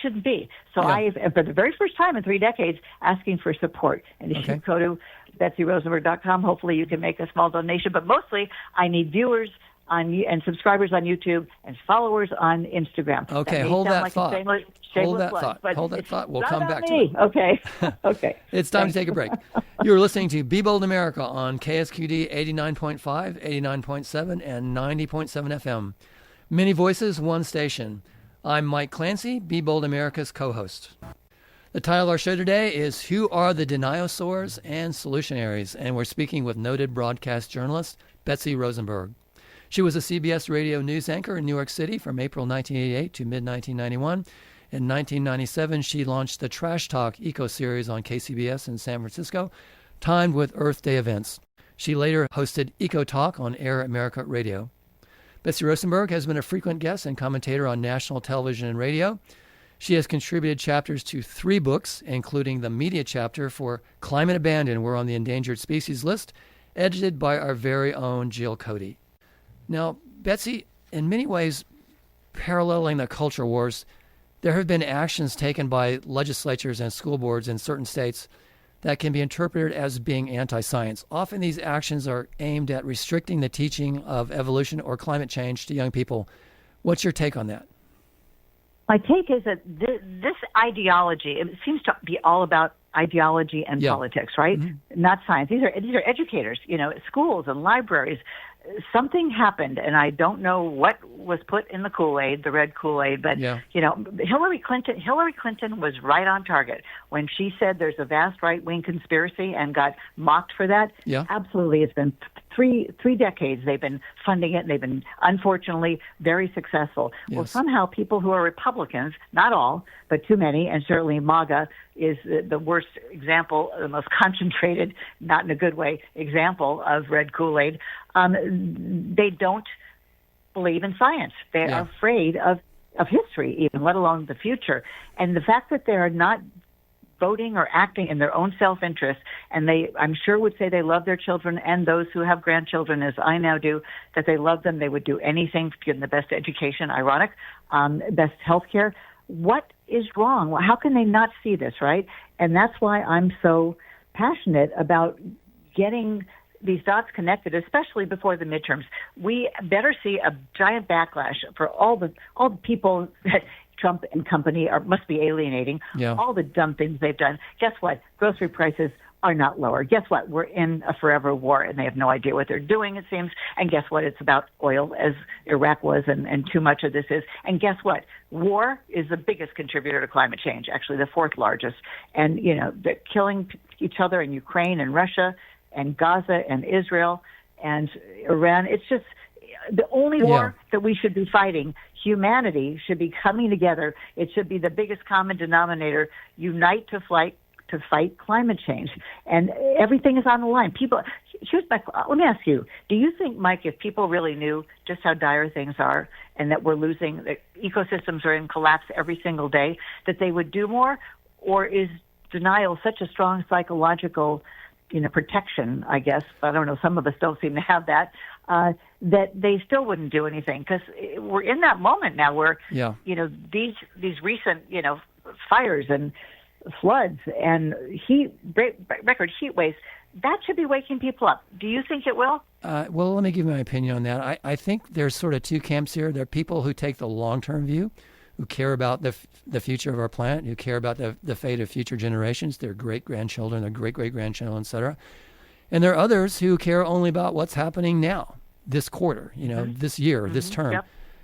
shouldn't be. So I, for the very first time in 3 decades, asking for support. And if you go to BetsyRosenberg.com, hopefully you can make a small donation. But mostly, I need viewers and subscribers on YouTube and followers on Instagram. Okay, hold that thought. Hold that thought. We'll come back to it. Okay. Okay. It's time to take a break. You're listening to Be Bold America on KSQD 89.5, 89.7, and 90.7 FM. Many voices, one station. I'm Mike Clancy, Be Bold America's co-host. The title of our show today is Who Are the Deny-o-sours and Solutionaries? And we're speaking with noted broadcast journalist Betsy Rosenberg. She was a CBS radio news anchor in New York City from April 1988 to mid-1991. In 1997, she launched the Trash Talk eco-series on KCBS in San Francisco, timed with Earth Day events. She later hosted Eco Talk on Air America Radio. Betsy Rosenberg has been a frequent guest and commentator on national television and radio. She has contributed chapters to 3 books, including the media chapter for Climate Abandon. We're on the endangered species list, edited by our very own Jill Cody. Now, Betsy, in many ways, paralleling the culture wars, there have been actions taken by legislatures and school boards in certain states that can be interpreted as being anti-science. Often these actions are aimed at restricting the teaching of evolution or climate change to young people. What's your take on that? My take is that this ideology, it seems to be all about ideology and politics, right? Mm-hmm. Not science. These are educators, schools and libraries. Something happened, and I don't know what was put in the Kool-Aid, the red Kool-Aid, but, Hillary Clinton was right on target when she said there's a vast right-wing conspiracy and got mocked for that. Yeah. Absolutely, it's been three decades they've been funding it, and they've been, unfortunately, very successful. Yes. Well, somehow people who are Republicans, not all, but too many, and certainly MAGA is the worst example, the most concentrated, not in a good way, example of red Kool-Aid. They don't believe in science. They are afraid of history, even, let alone the future. And the fact that they are not voting or acting in their own self-interest, and they, I'm sure, would say they love their children and those who have grandchildren, as I now do, that they love them, they would do anything to give them the best education, ironic, best health care. What is wrong? Well, how can they not see this, right? And that's why I'm so passionate about getting these dots connected, especially before the midterms. We better see a giant backlash for all the people that Trump and company must be alienating, all the dumb things they've done. Guess what? Grocery prices are not lower. Guess what? We're in a forever war, and they have no idea what they're doing, it seems. And guess what? It's about oil, as Iraq was, and too much of this is. And guess what? War is the biggest contributor to climate change, actually the fourth largest. And, they're killing each other in Ukraine and Russia and Gaza and Israel and Iran. It's just the only war that we should be fighting. Humanity should be coming together. It should be the biggest common denominator. Unite to fight climate change. And everything is on the line. Let me ask you, do you think, Mike, if people really knew just how dire things are and that we're losing, the ecosystems are in collapse every single day, that they would do more? Or is denial such a strong psychological protection, I guess, I don't know, some of us don't seem to have that, that they still wouldn't do anything? Because we're in that moment now where, these recent, fires and floods and record heat waves, that should be waking people up. Do you think it will? Well, let me give my opinion on that. I think there's sort of two camps here. There are people who take the long-term view, who care about the future of our planet, who care about the fate of future generations, their great-grandchildren, their great-great-grandchildren, et cetera. And there are others who care only about what's happening now, this quarter, this year, this term.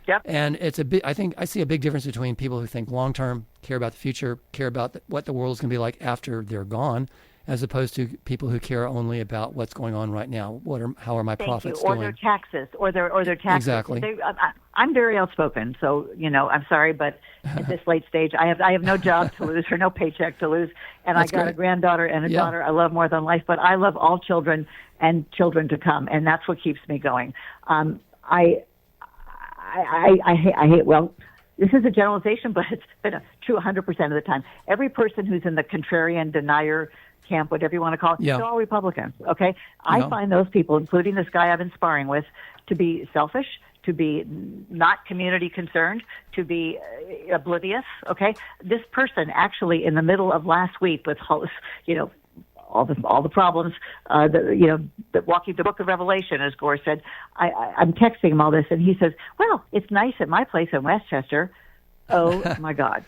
Yep. And it's I see a big difference between people who think long-term, care about the future, care about what the world is going to be like after they're gone, as opposed to people who care only about what's going on right now. How are my profits doing? Or their taxes, or their taxes. Exactly. I'm very outspoken, so I'm sorry, but at this late stage, I have no job to lose or no paycheck to lose, and I got a granddaughter and a daughter I love more than life. But I love all children and children to come, and that's what keeps me going. I hate. Well, this is a generalization, but it's been true 100% of the time. Every person who's in the contrarian denier camp, whatever you want to call it, they're all Republicans, okay? I find those people, including this guy I've been sparring with, to be selfish, to be not community concerned, to be oblivious, okay? This person actually, in the middle of last week with, all the problems, walking the book of Revelation, as Gore said, I'm texting him all this, and he says, well, it's nice at my place in Westchester. Oh, my God.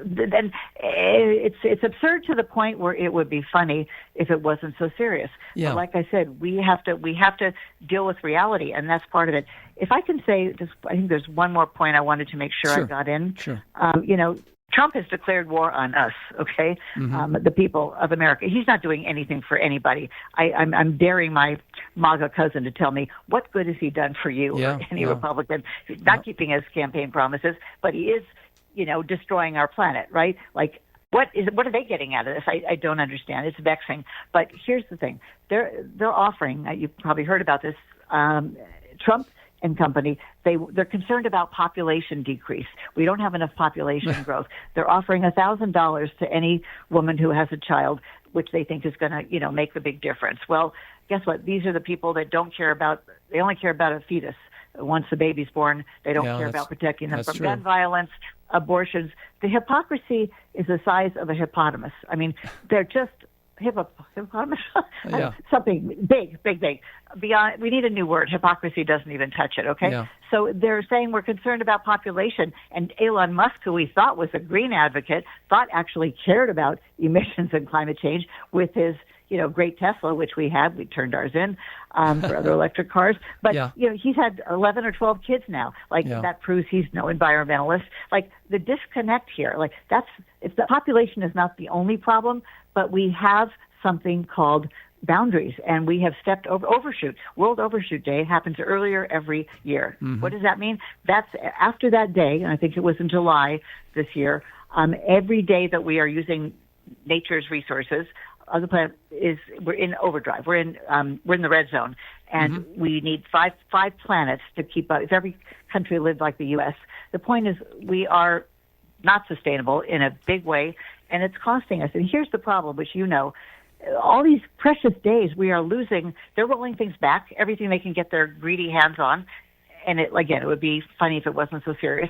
Then it's absurd to the point where it would be funny if it wasn't so serious. Yeah. But like I said, we have to deal with reality, and that's part of it. If I can say, I think there's one more point I wanted to make sure I got in. Sure. Trump has declared war on us, okay? The people of America. He's not doing anything for anybody. I'm daring my MAGA cousin to tell me, what good has he done for you or any Republican? He's not keeping his campaign promises, but he is, destroying our planet, right? Like, what are they getting out of this? I don't understand. It's vexing. But here's the thing. They're offering, you've probably heard about this, Trump and company, they're concerned about population decrease. We don't have enough population growth. They're offering $1,000 to any woman who has a child, which they think is going to, make the big difference. Well, guess what? These are the people that they only care about a fetus. Once the baby's born, they don't care about protecting them from gun violence, abortions. The hypocrisy is the size of a hippopotamus. I mean, they're just hippopotamus? Something big. Beyond, we need a new word. Hypocrisy doesn't even touch it, okay? Yeah. So they're saying we're concerned about population, and Elon Musk, who we thought was a green advocate, actually cared about emissions and climate change with his great Tesla, which we turned ours in for other electric cars. But, he's had 11 or 12 kids now. That proves he's no environmentalist. The disconnect here, if the population is not the only problem, but we have something called boundaries, and we have stepped overshoot. World Overshoot Day happens earlier every year. Mm-hmm. What does that mean? That's after that day, and I think it was in July this year. Every day that we are using nature's resources on the planet we're in overdrive. We're in the red zone, and we need five planets to keep up. If every country lived like the U.S., the point is we are not sustainable in a big way, and it's costing us. And here's the problem, which you know. All these precious days we are losing. They're rolling things back, everything they can get their greedy hands on. And it would be funny if it wasn't so serious.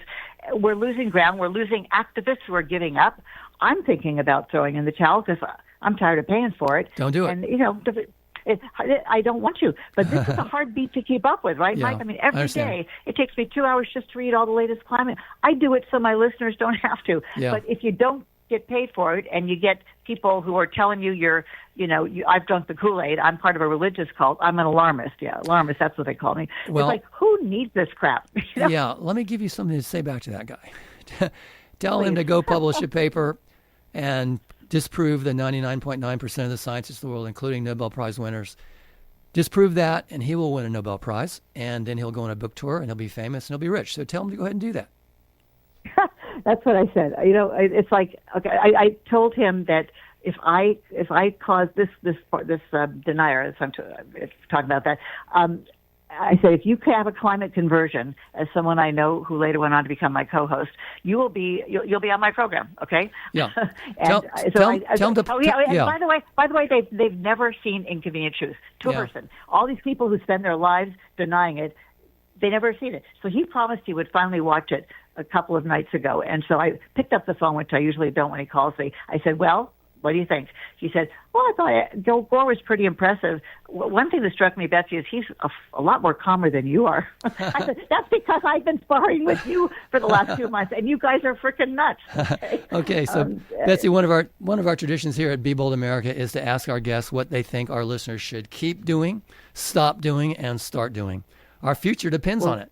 We're losing ground. We're losing activists who are giving up. I'm thinking about throwing in the towel because I'm tired of paying for it. Don't do it. And, I don't want to. But this is a hard beat to keep up with, right, Yeah, Mike? I mean, every I day it takes me 2 hours just to read all the latest climate. I do it so my listeners don't have to. Yeah. But if you don't get paid for it, and you get people who are telling you I've drunk the Kool-Aid, I'm part of a religious cult, I'm an alarmist. Yeah, alarmist, that's what they call me. Well, it's like, who needs this crap? Yeah, let me give you something to say back to that guy. Tell him to go publish a paper and disprove the 99.9% of the scientists in the world, including Nobel Prize winners. Disprove that, and he will win a Nobel Prize, and then he'll go on a book tour, and he'll be famous, and he'll be rich. So tell him to go ahead and do that. That's what I said. It's like, okay, I told him that if I cause this denier, if I'm talking about that, I said, if you have a climate conversion, as someone I know who later went on to become my co-host, you'll be on my program, okay? Yeah. And tell him to. Oh yeah. And yeah. by the way, they've never seen Inconvenient Truth to a person. All these people who spend their lives denying it, they never seen it. So he promised he would finally watch it a couple of nights ago. And so I picked up the phone, which I usually don't when he calls me. I said, well, what do you think? He said, well, I thought Joe Gore was pretty impressive. One thing that struck me, Betsy, is he's a lot more calmer than you are. I said, that's because I've been sparring with you for the last 2 months, and you guys are freaking nuts. Okay, so Betsy, one of our traditions here at Be Bold America is to ask our guests what they think our listeners should keep doing, stop doing, and start doing. Our future depends on it.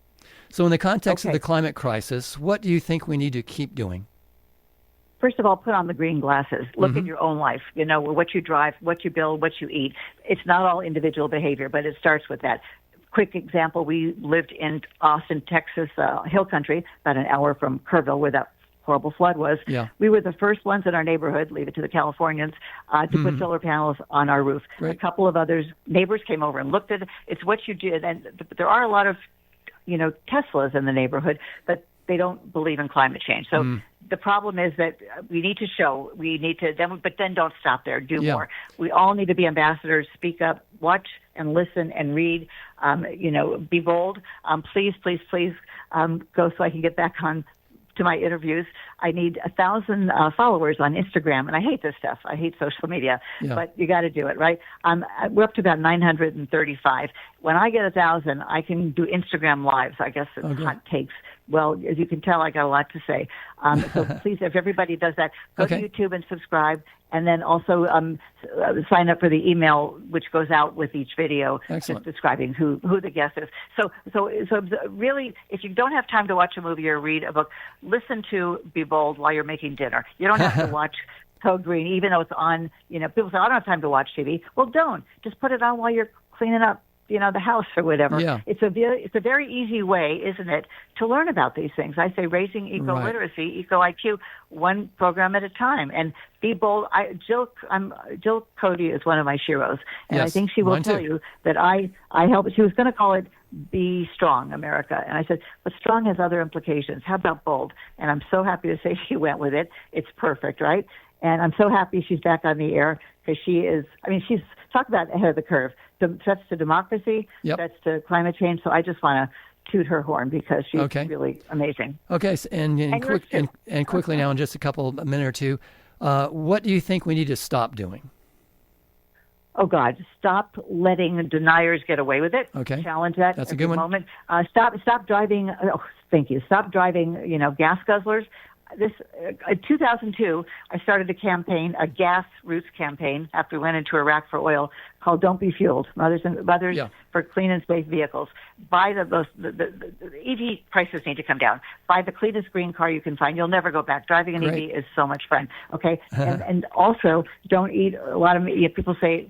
So in the context of the climate crisis, what do you think we need to keep doing? First of all, put on the green glasses. Look at your own life. What you drive, what you build, what you eat. It's not all individual behavior, but it starts with that. Quick example, we lived in Austin, Texas, hill country, about an hour from Kerrville, where that horrible flood was. Yeah. We were the first ones in our neighborhood, leave it to the Californians, to put solar panels on our roof. Great. A couple of neighbors came over and looked at it. It's what you did. And there are a lot of, Teslas in the neighborhood, but they don't believe in climate change. So the problem is that we need to but then don't stop there. Do more. We all need to be ambassadors, speak up, watch and listen and read, be bold. Please go so I can get back on to my interviews. I need 1,000 followers on Instagram, and I hate this stuff. I hate social media, but you got to do it, right? We're up to about 935. When I get 1,000, I can do Instagram lives. I guess it's hot takes. Well, as you can tell, I got a lot to say. So please, if everybody does that, go to YouTube and subscribe, and then also sign up for the email which goes out with each video, just describing who the guest is. So really, if you don't have time to watch a movie or read a book, listen to Be Bold while you're making dinner. You don't have to watch Code Green, even though it's on. People say, I don't have time to watch TV. Well, don't. Just put it on while you're cleaning up the house or whatever. Yeah. It's a very easy way, isn't it, to learn about these things. I say raising eco-literacy, eco-IQ, one program at a time. And Be Bold. Jill Cody is one of my sheroes. And I think she will tell you that I helped. She was going to call it Be Strong, America. And I said, but strong has other implications. How about bold? And I'm so happy to say she went with it. It's perfect, right? And I'm so happy she's back on the air because she's talk about ahead of the curve. Threats to democracy, threats to climate change. So I just want to toot her horn because she's really amazing. Okay, and quickly now in just a minute or two, what do you think we need to stop doing? Oh God! Stop letting deniers get away with it. Okay, challenge that. That's a good one. Moment. Stop driving. Oh, thank you. Stop driving. Gas guzzlers. In 2002, I started a campaign, a gas roots campaign, after we went into Iraq for oil, called "Don't Be Fueled: Mothers for Clean and Safe Vehicles." Buy the EV prices need to come down. Buy the cleanest green car you can find. You'll never go back. Driving an EV is so much fun. Okay, and also don't eat a lot of meat. People say,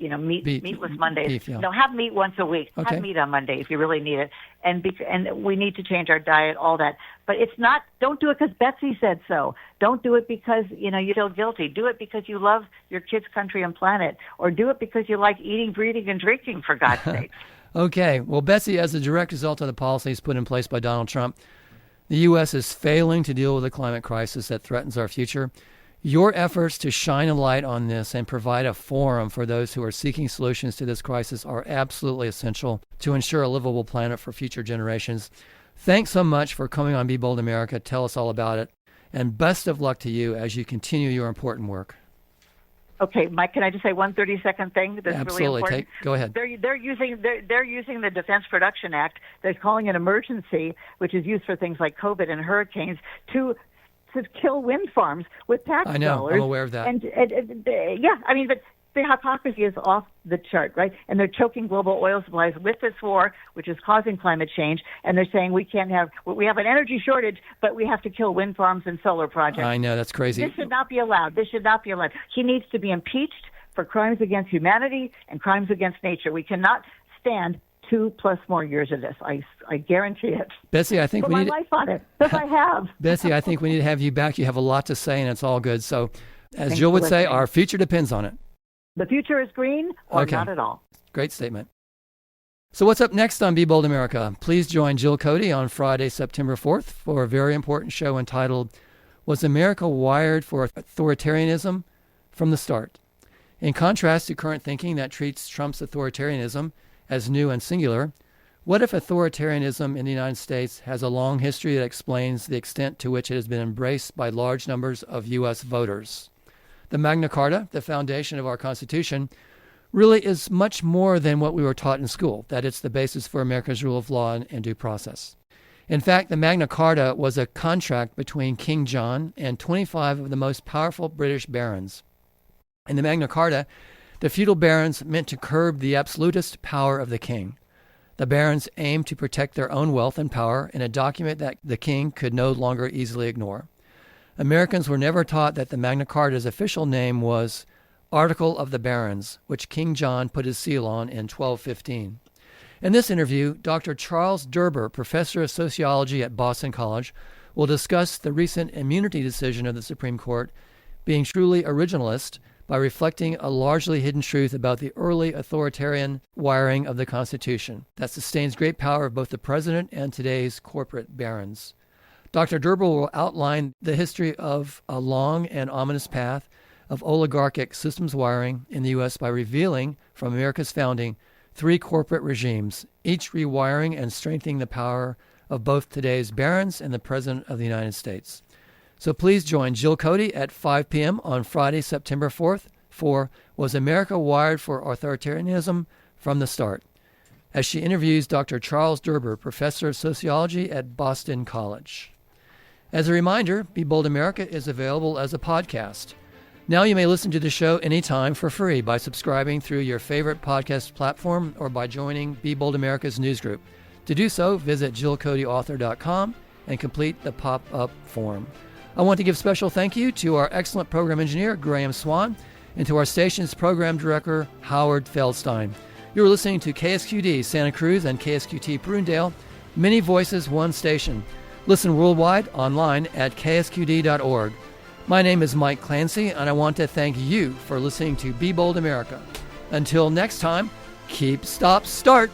meatless Mondays. Beef, yeah. No, have meat once a week. Okay. Have meat on Monday if you really need it. And we need to change our diet, all that. But it's not, don't do it because Betsy said so. Don't do it because, you feel guilty. Do it because you love your kids, country, and planet. Or do it because you like eating, breathing, and drinking, for God's sake. Okay. Well, Betsy, as a direct result of the policies put in place by Donald Trump, the U.S. is failing to deal with the climate crisis that threatens our future. Your efforts to shine a light on this and provide a forum for those who are seeking solutions to this crisis are absolutely essential to ensure a livable planet for future generations. Thanks so much for coming on Be Bold America. Tell us all about it. And best of luck to you as you continue your important work. Okay, Mike, can I just say one 30-second thing that's Absolutely. really important? Go ahead. They're using the Defense Production Act. They're calling it emergency, which is used for things like COVID and hurricanes, to kill wind farms with tax dollars. I know. I'm aware of that. But the hypocrisy is off the chart, right? And they're choking global oil supplies with this war, which is causing climate change. And they're saying we have an energy shortage, but we have to kill wind farms and solar projects. I know, that's crazy. This should not be allowed. He needs to be impeached for crimes against humanity and crimes against nature. We cannot stand 2+ more years of this. I guarantee it. Betsy, I think Put my life on it, because I have. Betsy, I think we need to have you back. You have a lot to say, and it's all good. So, as Thanks Jill would say, listening. our future depends on it. The future is green or not at all. Great statement. So what's up next on Be Bold America? Please join Jill Cody on Friday, September 4th for a very important show entitled, Was America Wired for Authoritarianism from the Start? In contrast to current thinking that treats Trump's authoritarianism as new and singular, what if authoritarianism in the United States has a long history that explains the extent to which it has been embraced by large numbers of U.S. voters? The Magna Carta, the foundation of our Constitution, really is much more than what we were taught in school, that it's the basis for America's rule of law and due process. In fact, the Magna Carta was a contract between King John and 25 of the most powerful British barons. In the Magna Carta, the feudal barons meant to curb the absolutist power of the king. The barons aimed to protect their own wealth and power in a document that the king could no longer easily ignore. Americans were never taught that the Magna Carta's official name was Article of the Barons, which King John put his seal on in 1215. In this interview, Dr. Charles Derber, professor of sociology at Boston College, will discuss the recent immunity decision of the Supreme Court being truly originalist by reflecting a largely hidden truth about the early authoritarian wiring of the Constitution that sustains great power of both the president and today's corporate barons. Dr. Derber will outline the history of a long and ominous path of oligarchic systems wiring in the U.S. by revealing, from America's founding, 3 corporate regimes, each rewiring and strengthening the power of both today's barons and the President of the United States. So please join Jill Cody at 5 p.m. on Friday, September 4th for Was America Wired for Authoritarianism from the Start? As she interviews Dr. Charles Derber, professor of sociology at Boston College. As a reminder, Be Bold America is available as a podcast. Now you may listen to the show anytime for free by subscribing through your favorite podcast platform or by joining Be Bold America's newsgroup. To do so, visit JillCodyAuthor.com and complete the pop-up form. I want to give special thank you to our excellent program engineer, Graham Swan, and to our station's program director, Howard Feldstein. You're listening to KSQD Santa Cruz and KSQT Prunedale, many voices, one station. Listen worldwide online at ksqd.org. My name is Mike Clancy, and I want to thank you for listening to Be Bold America. Until next time, keep, stop, start.